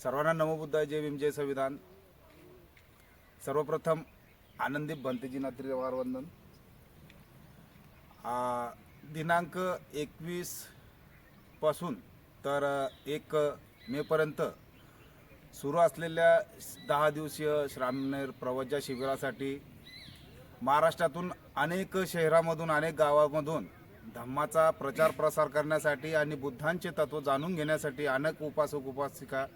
सर्वांना नमो बुद्धाय, जय भीम, जय संविधान। सर्वप्रथम आनंदीप भंतेजींना त्रिवार वंदन। दिनांक 21 पासून तर 1 मे पर्यंत सुरू असलेल्या 10 दिवसीय श्रामणेर प्रवज्जा शिबिरासाठी महाराष्ट्रातून अनेक शहरांमधून अनेक गावांमधून धम्माचा प्रचार प्रसार करण्यासाठी आणि बुद्धांचे तत्व जाणून घेण्यासाठी अनेक उपासक उपासिका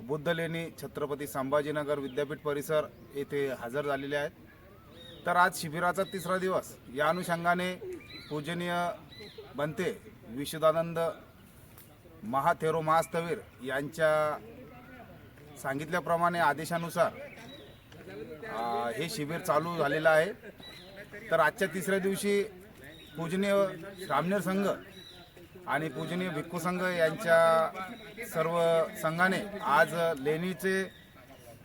बुद्धलेणी छत्रपती संभाजीनगर विद्यापीठ परिसर येथे हजर झालेले आहेत। तर आज शिबिराचा तिसरा दिवस या अनुषंगाने पूजनीय बनते विशुद्धानंद महाथेरो महास्थवीर यांच्या सांगितल्याप्रमाणे आदेशानुसार हे शिबिर चालू झालेलं आहे। तर आजच्या तिसऱ्या दिवशी पूजनीय श्रामणेर संघ आणि पूजनीय भिक्खू संघ यांच्या सर्व संघाने आज लेणीचे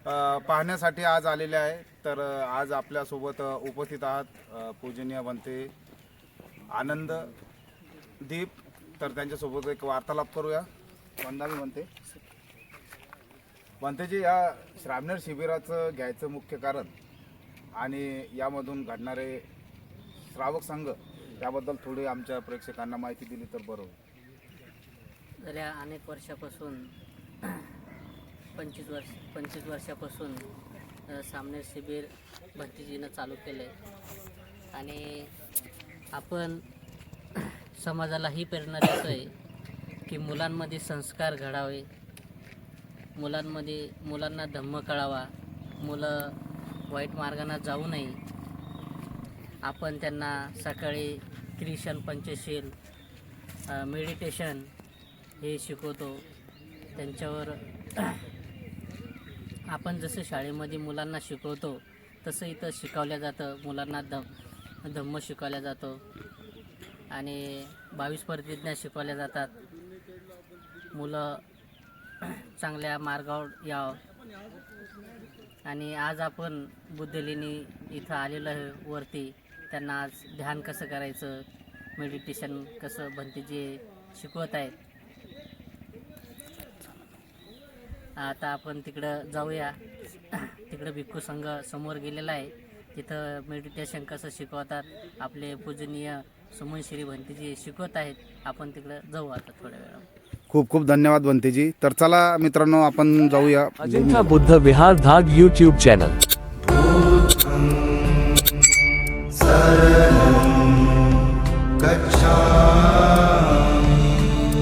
पाहण्यासाठी आज आलेले आहे। तर आज आपल्यासोबत उपस्थित आहात पूजनीय बनते आनंद दीप। तर त्यांच्यासोबत एक वार्तालाप करूया। वंदामी बनतेजी, या श्रामणेर शिबिराचं घ्यायचं मुख्य कारण आणि यामधून घडणारे श्रावक संघ याबद्दल थोडी आमच्या प्रेक्षकांना माहिती दिली तर बरं होईल। गेल्या अनेक वर्षापासून 25 वर्षापासून श्रामणेर शिबिर भंतेजीनं चालू केलं आहे आणि आपण समाजाला ही प्रेरणा देतो आहे की मुलांमध्ये संस्कार घडावे, मुलांना धम्म कळावा, मुलं वाईट मार्गाने जाऊ नये। आपण त्यांना सकाळी क्रिशन पंचशील मेडिटेशन हे शिकवतो। त्यांच्यावर आपण जसं शाळेमध्ये मुलांना शिकवतो तसं इथं शिकवलं जातं। मुलांना धम्म शिकवल्या जातो आणि 22 प्रतिज्ञा शिकवल्या जातात। मुलं चांगल्या मार्गावर यावं आणि आज आपण बुद्धलेणी इथं आलेलं आहे वरती। त्यांना आज ध्यान कसं करायचं, मेडिटेशन कसं भंतेजी शिकवत आहेत। आता आपण तिकडं जाऊया। तिकडं भिक्खू संघ समोर गेलेला आहे, तिथं मेडिटेशन कसं शिकवतात आपले पूजनीय सुमन श्री भंतेजी शिकवत आहेत। आपण तिकडं जाऊ आता थोड्या वेळा। खूप खूप धन्यवाद बनतेजी। तर चला मित्रांनो, आपण जाऊया अजिंठा बुद्ध विहार धाग यूट्यूब चॅनल।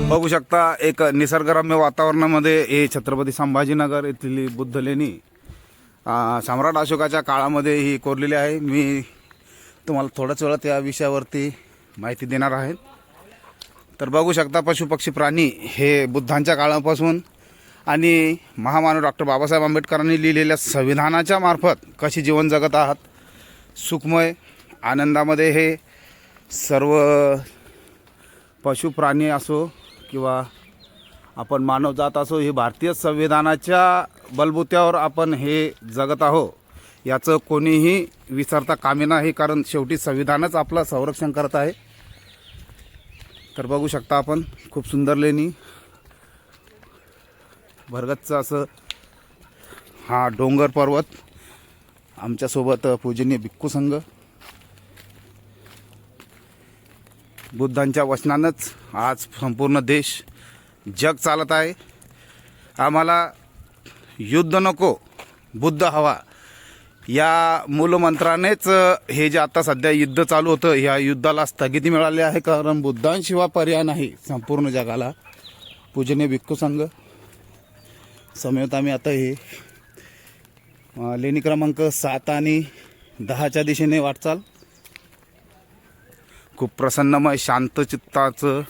बघू शकता एक निसर्गरम्य वातावरणामध्ये हे छत्रपती संभाजीनगर येथील बुद्धलेणी सम्राट अशोकाच्या काळामध्ये ही कोरलेली आहे। मी तुम्हाला थोड्याच वेळात या विषयावरती माहिती देणार आहे। तर बघू शकता पशुपक्षी प्राणी हे बुद्धांच्या काळापासून आणि महामानव डॉक्टर बाबासाहेब आंबेडकरांनी लिहिलेल्या संविधानाच्या मार्फत कशी जीवन जगत आहात, सुखमय आनंदामध्ये। हे सर्व पशु प्राणी असो किंवा आपण मानवजात असो, हे भारतीय संविधानाच्या बलबुत्यावर आपण हे जगत आहो याचं कोणीही विसरता कामी नाही, कारण शेवटी संविधानच आपलं संरक्षण करत आहे। तर बघू शकता आपण खूप सुंदर लेणी, भरगच्च असं हा डोंगर पर्वत, आमच्यासोबत पूजनीय भिक्खू संघ। बुद्धांच्या वचनानंच आज संपूर्ण देश जग चालत आहे। आम्हाला युद्ध नको, बुद्ध हवा या मूलमंत्रानेच हे जे आता सध्या युद्ध चालू होतं या युद्धाला स्थगिती मिळाली आहे, कारण बुद्धांशिवाय पर्याय नाही संपूर्ण जगाला। पूजनीय भिक्खू संघ समेत आम्ही आता हे लेणी क्रमांक 7 आणि 10च्या दिशेने वाटचाल। खूप प्रसन्नमय शांत चित्ताचं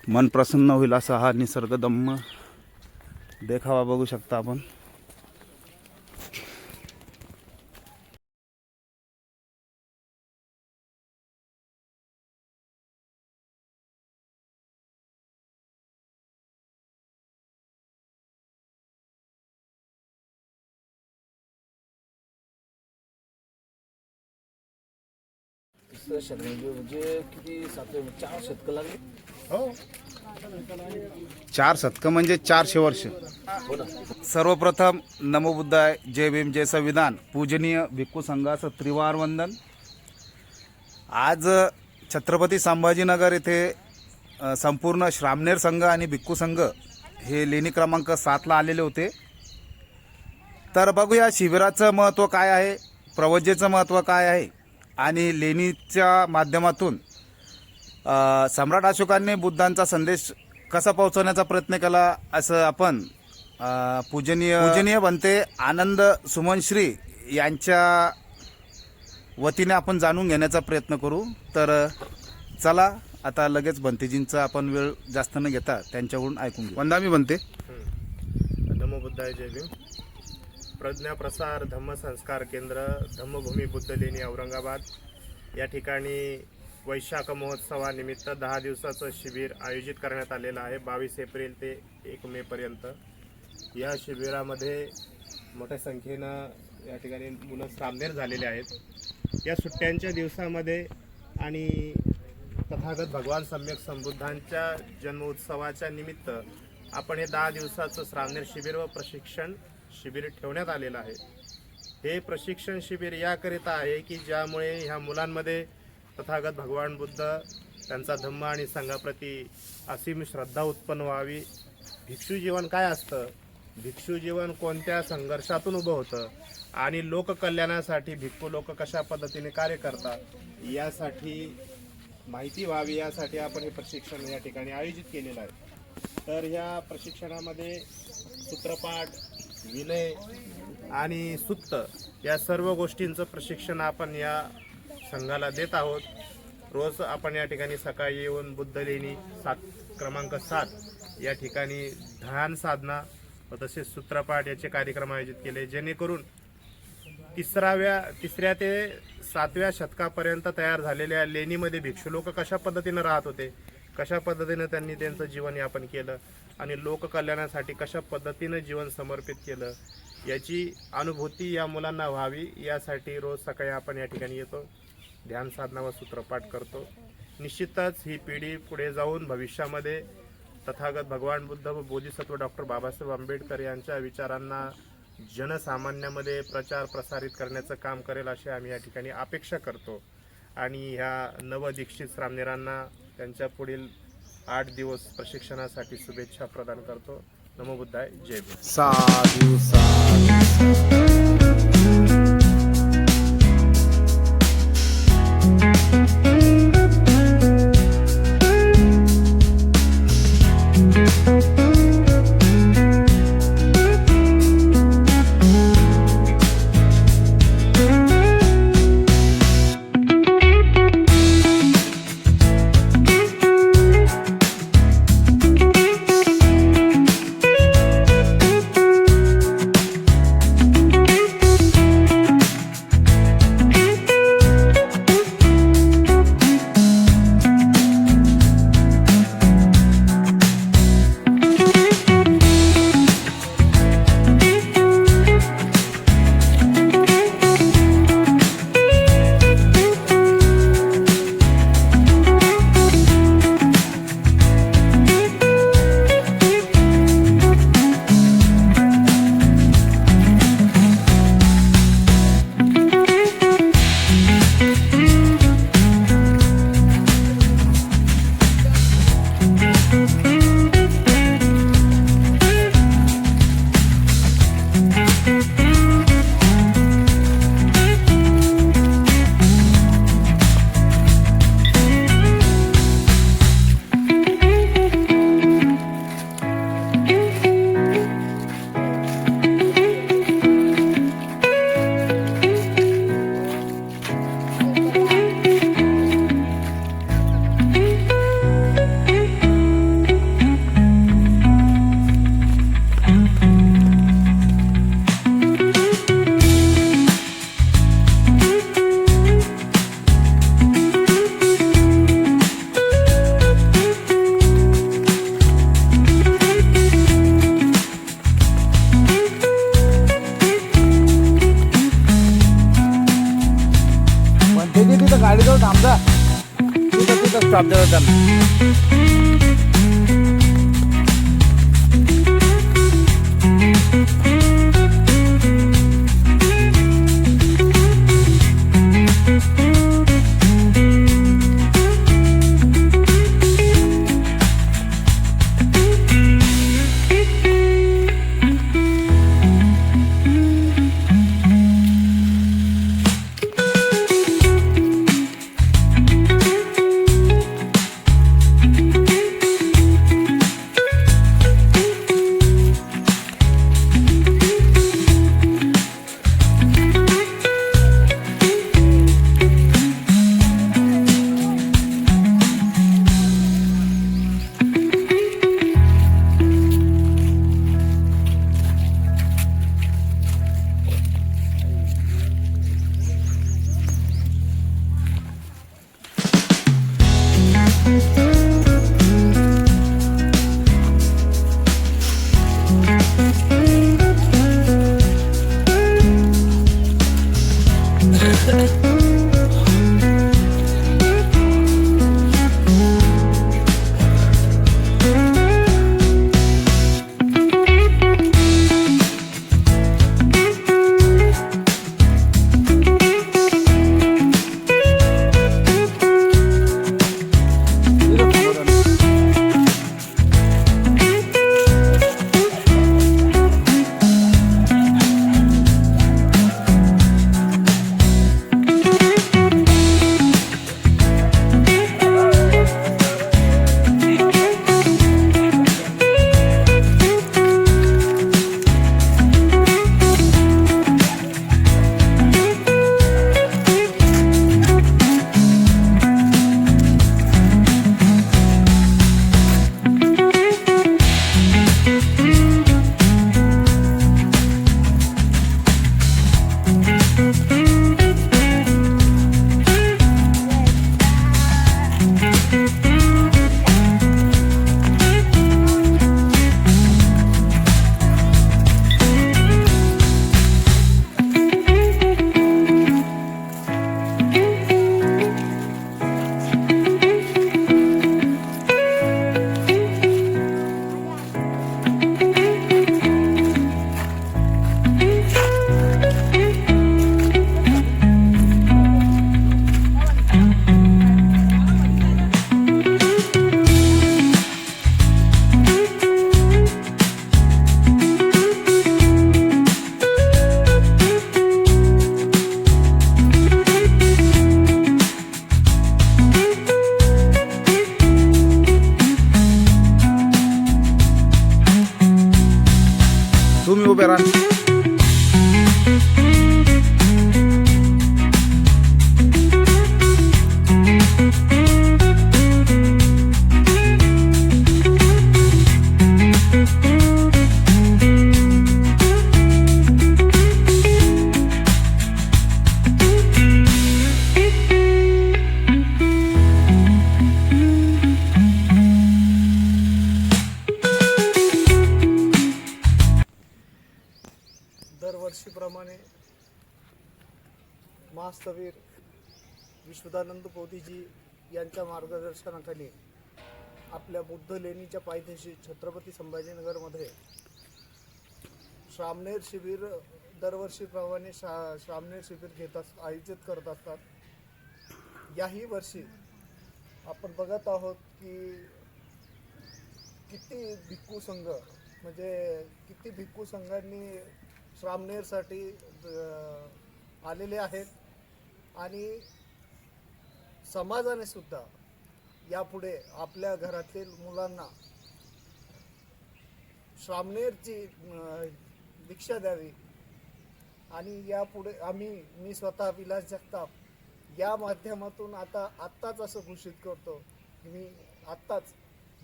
मन प्रसन्न होईल असा हा निसर्गदम्य देखावा बघू शकता आपण। म्हणजे किती 4 शतक लागले. हो 4 शतकं म्हणजे 400 वर्ष. हो ना. सर्वप्रथम नमो बुद्धाय, जय भीम, जय संविधान. पूजनीय भिक्खू संघाचं त्रिवार वंदन. आज छत्रपती संभाजीनगर येथे संपूर्ण श्रामणेर संघ आणि भिक्खू संघ हे लेणी क्रमांक 7ला आलेले होते. तर बघूया शिबिराचं महत्त्व काय आहे, प्रवज्जेचं महत्त्व काय आहे आणि लेणीच्या माध्यमातून सम्राट अशोकांनी बुद्धांचा संदेश कसा पोहोचवण्याचा प्रयत्न केला असं आपण पूजनीय बनते आनंद सुमनश्री यांच्या वतीने आपण जाणून घेण्याचा प्रयत्न करू. तर चला आता लगेच बनतेजींचा आपण वेळ जास्त न घेता त्यांच्याकडून ऐकून घेऊ. वंदामी बनते. नमो बुद्धाय जय भीम. प्रज्ञा प्रसार धम्म संस्कार केंद्र धम्मभूमी बुद्ध लेणी औरंगाबाद या ठिकाणी वैशाख महोत्सवानिमित्त 10 दिवसाचं शिबिर आयोजित करण्यात आलेलं आहे. 22 एप्रिल ते 1 मे पर्यंत. या शिबिरामध्ये मोठ्या संख्येनं या ठिकाणी मुलं श्रामणेर झालेले आहेत. या सुट्ट्यांच्या दिवसामध्ये आणि तथागत भगवान सम्यक संबुद्धांच्या जन्मोत्सवाच्या निमित्त आपण हे 10 दिवसाचं श्रामणेर शिबिर व प्रशिक्षण शिबिर ठेवण्यात आलेलं आहे. हे प्रशिक्षण शिबिर याकरिता आहे की ज्यामुळे ह्या मुलांमध्ये तथागत भगवान बुद्ध त्यांचा धम्म आणि संघाप्रती असीम श्रद्धा उत्पन्न व्हावी. भिक्षू जीवन काय असतं, भिक्षू जीवन कोणत्या संघर्षातून उभं होतं आणि लोककल्याणासाठी भिक्खू लोक कशा पद्धतीने कार्य करतात यासाठी माहिती व्हावी, यासाठी आपण हे प्रशिक्षण या ठिकाणी आयोजित केलेलं आहे. तर ह्या प्रशिक्षणामध्ये सूत्रपाठ, विनय आणि सुत्त या सर्व गोष्टींचं प्रशिक्षण आपण या संघाला देत आहोत. रोज आपण या ठिकाणी सकाळी येऊन बुद्ध लेणी क्रमांक 7 या ठिकाणी ध्यान साधना व तसेच सूत्रपाठ याचे कार्यक्रम आयोजित केले, जेणेकरून तिसऱ्या ते 7व्या शतकापर्यंत तयार झालेल्या लेणीमध्ये भिक्षू लोक कशा पद्धतीनं राहत होते, कशा पद्धतीनं त्यांनी त्यांचं जीवन यापन केलं आणि लोककल्याणासाठी कशा पद्धतीनं जीवन समर्पित केलं याची अनुभूती या मुलांना व्हावी, यासाठी रोज सकाळी आपण या ठिकाणी येतो, ध्यान साधना व सूत्रपाठ करतो. निश्चितच ही पिढी पुढे जाऊन भविष्यामध्ये तथागत भगवान बुद्ध व बोधिसत्व डॉक्टर बाबासाहेब आंबेडकर यांच्या विचारांना जनसामान्यामध्ये प्रचार प्रसारित करण्याचं काम करेल अशी आम्ही या ठिकाणी अपेक्षा करतो. आणि ह्या नवदीक्षित श्रामणेरांना त्यांच्या पुढील 8 दिवस प्रशिक्षणासाठी शुभेच्छा प्रदान करतो. नमो बुद्धाय, जय भीम. साधू साधू. स्टॉप देतो त्यांना. तुम्ही उभे राहा. दरवर्षीप्रमाणे महास्तवीर विश्वदानंद पोथीजी यांच्या मार्गदर्शनाखाली आपल्या बुद्ध लेणीच्या पायथ्याशी छत्रपती संभाजीनगरमध्ये श्रामणेर शिबिर दरवर्षीप्रमाणे श्रामणेर शिबिर आयोजित करत असतात. याही वर्षी आपण बघत आहोत की किती भिक्खू संघ म्हणजे किती भिक्खू संघांनी श्रामणेरसाठी आलेले आहेत आणि समाजाने सुद्धा यापुढे आपल्या घरातील मुलांना श्रामणेरची दीक्षा द्यावी आणि यापुढे मी स्वतः विलास जगताप या माध्यमातून आत्ताच असं घोषित करतो की मी आत्ताच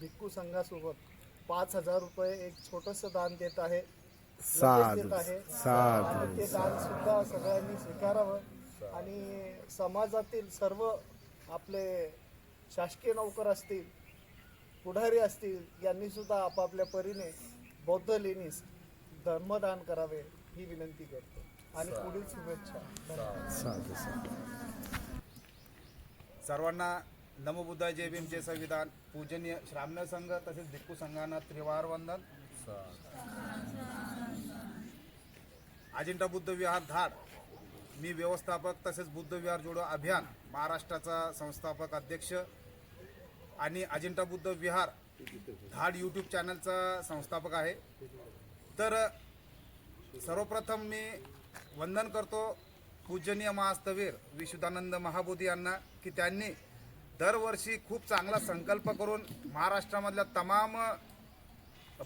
भिक्खू संघासोबत 5,000 रुपये एक छोटंसं दान देत आहे. ते दान सुद्धा सगळ्यांनी स्वीकारावं आणि समाजातील सर्व आपले शासकीय नोकर असतील, पुढारी असतील, यांनी सुद्धा आपापल्या परीने बौद्ध लेणीस धर्मदान करावे ही विनंती करतो आणि पुढील शुभेच्छा. सर्वांना नमो बुद्धाय जय भीम जय संविधान. पूजनीय श्रामण संघ तसेच भिक्खू संघांना त्रिवार वंदन. अजिंठा बुद्ध विहार धाड, मी व्यवस्थापक तसेच बुद्ध विहार जोडो अभियान महाराष्ट्राचा संस्थापक अध्यक्ष आणि अजिंठा बुद्ध विहार धाड यूट्यूब चॅनलचा संस्थापक आहे. तर सर्वप्रथम मी वंदन करतो पूजनीय महास्तवीर विशुद्धानंद महाबोधी यांना की त्यांनी दरवर्षी खूप चांगला संकल्प करून महाराष्ट्रामधल्या तमाम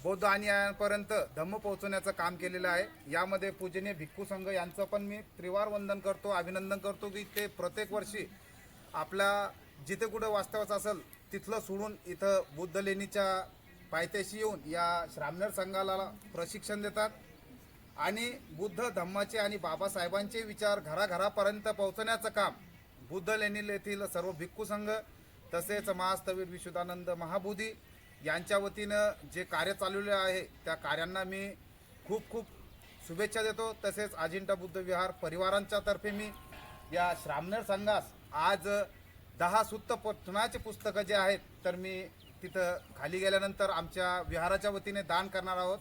बौद्ध अनुयायांपर्यंत धम्म पोहोचवण्याचं काम केलेलं आहे. यामध्ये पूजनीय भिक्खू संघ यांचं पण मी त्रिवार वंदन करतो, अभिनंदन करतो की ते प्रत्येक वर्षी आपल्या जिथे कुठं वास्तवाचं असेल तिथलं सोडून इथं बुद्ध लेणीच्या पायथ्याशी येऊन या श्रामणेर संघाला प्रशिक्षण देतात आणि बुद्ध धम्माचे आणि बाबासाहेबांचे विचार घराघरापर्यंत पोहोचण्याचं काम बुद्ध लेणी येथील सर्व भिक्खू संघ तसेच महास्तवीर विशुद्धानंद महाबोधी यांच्या वतीनं जे कार्य चालवले आहे त्या कार्यांना मी खूप खूप शुभेच्छा देतो. तसेच अजिंठा बुद्ध विहार परिवारांच्या तर्फे मी या श्रामणेर संघास आज 10 सुत्त पठणाचे पुस्तकं जे आहेत तर मी तिथं खाली गेल्यानंतर आमच्या विहाराच्या वतीने दान करणार आहोत.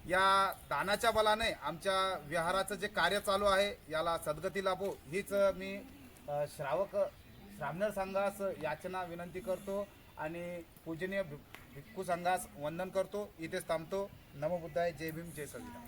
या दानाच्या बलाने आमच्या विहाराचं जे कार्य चालू आहे याला सद्गती लाभो हीच मी श्रामणेर संघास याचना विनंती करतो आणि पूजनीय भिक्खू संघास वंदन करतो. इथेच थांबतो. नमो बुद्धाय जय भीम जय संविधान.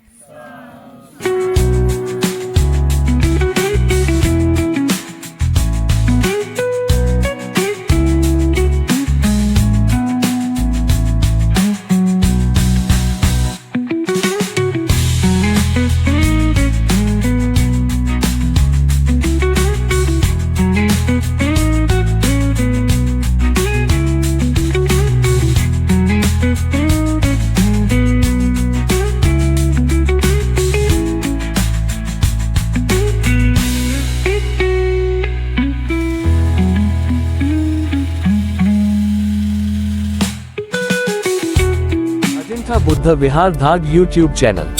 अजिंठा बुद्ध विहार धाड यूट्यूब चॅनल.